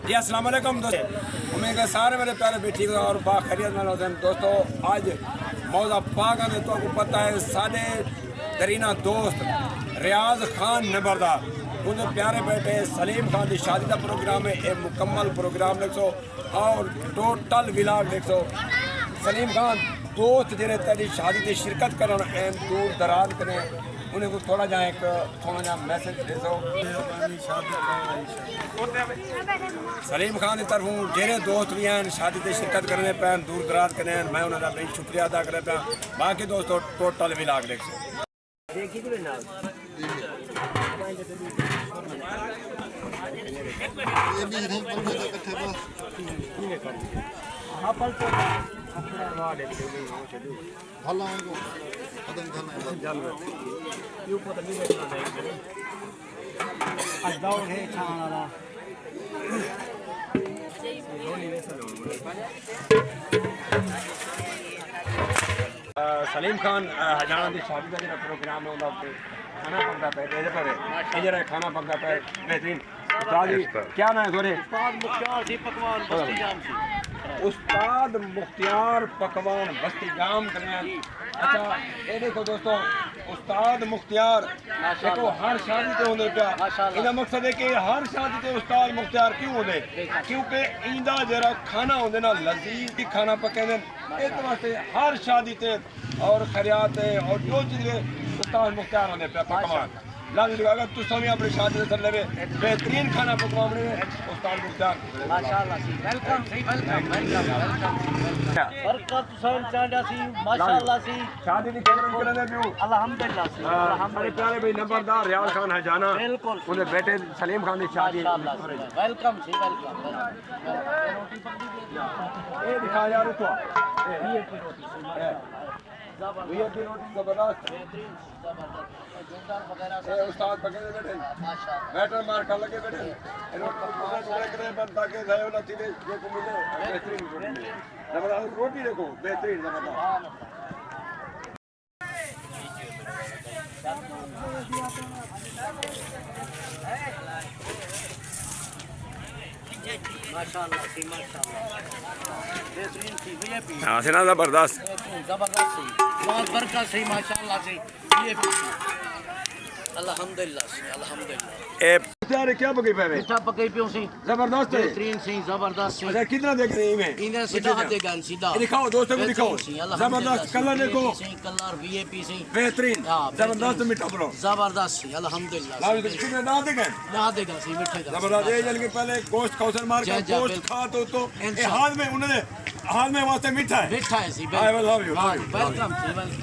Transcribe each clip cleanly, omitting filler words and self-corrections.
जी अस्सलाम वालेकुम दोस्तों, उम्मीद है सारे मेरे प्यारे बेटी और बाखैरियत में होते हैं। दोस्तों आज मौजा पाक ने तो आपको पता है सारे दरीना दोस्त रियाज खान नंबरदार उनके प्यारे बेटे सलीम खान की शादी का प्रोग्राम है। एक मुकम्मल प्रोग्राम देखो और टोटल विलाग देखो। सलीम खान दोस्त जरे तेरी शादी की शिरकत कर दूर दराज करें उन्हें को थोड़ा जहाँ एक थोड़ा जहाँ मैसेज दे दो। सलीम खान की तरफों जेरे दोस्त भी हैं शादी की शिरकत करने पे दूर दराज करें, मैं उन्होंने बड़ी शुक्रिया अदा कर पाया। बाकी दोस्तों टोटल विलाग देखो। सलीम खान हजाना की शादी का जो प्रोग्राम है खाना पकता पे जरा खाना पकता पे बेहतरीन। क्या नाम है गोरे? उस्ताद मुख्तियार पकवान बस्ती गांव कल्याण। अच्छा ये देखो दोस्तों, उस्ताद मुख्तियार देखो हर शादी से होंगे क्या इनका मकसद है कि हर शादी से उस्ताद मुख्तियार क्यों होंगे, क्योंकि इंदा जरा खाना होंगे ना लजीज खाना पके इस वास्ते हर शादी से और खैरियात और जो चीज़ उस्ताद मुख्तियार होंगे पे पकवान लाजमी। अगर तुम भी अपनी शादी से ले बेहतरीन खाना पकवा बने उस्ताद मुख्तियार माशाल्लाह सी वेलकम सी वेलकम बरकत हुसैन चांडा सी माशाल्लाह सी शादी की खबर करने भी अल्हम्दुलिल्लाह सी हमारे प्यारे भाई नंबरदार रियाज खान है जाना बिल्कुल उन्हें बेटे सलीम खान की शादी वेलकम सी वेलकम। ये दिखा यार तो ये रोटी जबरदस्त उस्ताद पकड़े बैठे बैटर मार खा लगे बैठे ताकि जो को मिले बेहतरीन जबरदस्त रोटी देखो बेहतरीन जबरदस्त। माशाल्लाह सी माशाल्लाह बेहतरीन सी वीआईपी हां से ना जबरदस्त जबरदस्त सी बहुत बरकत सी माशाल्लाह सी वीआईपी अल्हम्दुलिल्लाह सी अल्हम्दुलिल्लाह। ए सारे क्या पकई पे मिठा पकई पियो सी जबरदस्त बेहतरीन सी जबरदस्त सी। अच्छा कितना देख रहे हैं में इन्हें सीधा देगा सीधा दिखाओ दोस्तों को दिखाओ जबरदस्त कलर देखो कलर वीआईपी सी बेहतरीन जबरदस्त मीठा बोलो जबरदस्त सी अल्हम्दुलिल्लाह। कितने ना देगा सी मीठे जबरदस्त। ये जल के पहले गोश्त खौसन मार के गोश्त खा तो हाथ में उन्होंने हाथ में वास्ते मीठा है सी वेलकम सी वेलकम।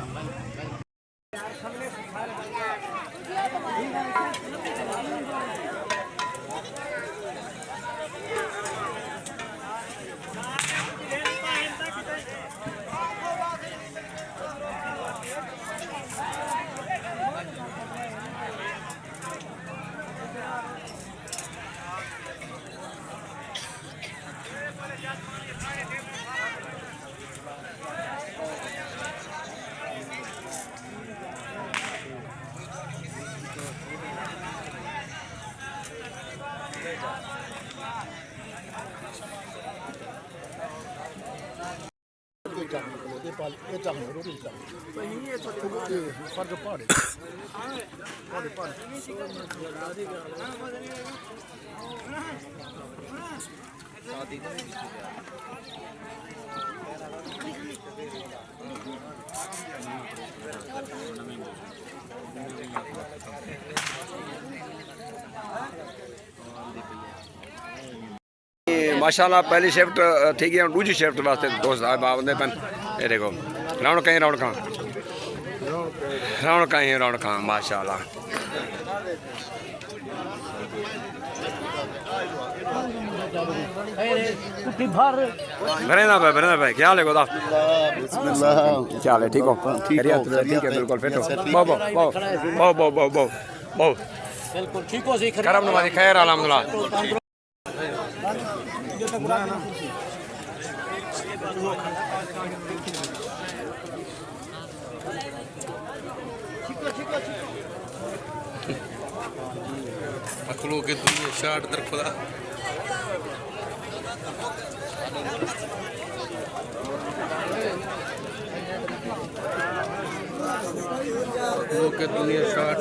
माशाल्लाह पहली शिफ्ट ठीक है दूसरी शिफ्ट वास्ते दोस्त आंदे पन। ये देखो रौनक ही रौनक रौनक ही रौनक माशाल्लाह। बरेना भाई क्या हाल है गोदा? क्या हाल है? ठीक हो? ठीक है बिल्कुल फिट हो? बहु बिल्कुल ठीक हो सही करम नवाजी खैर अल्हम्दुलिल्लाह। मखलूक की दुनिया शाट दर खुदा ओके दुनिया शॉट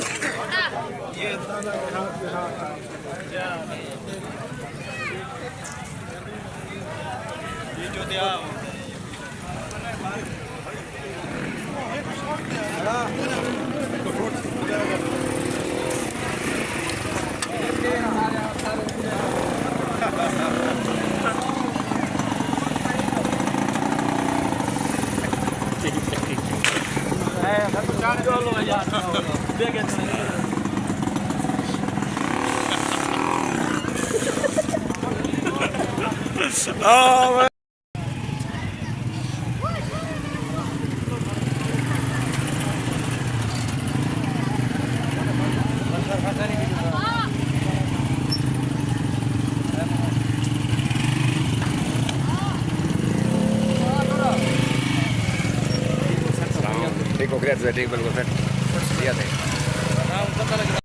ये दादा के हाथ में हाथ ये जो दिया Oh, ठीक हो गया, ठीक बिल्कुल फिर दिया थे।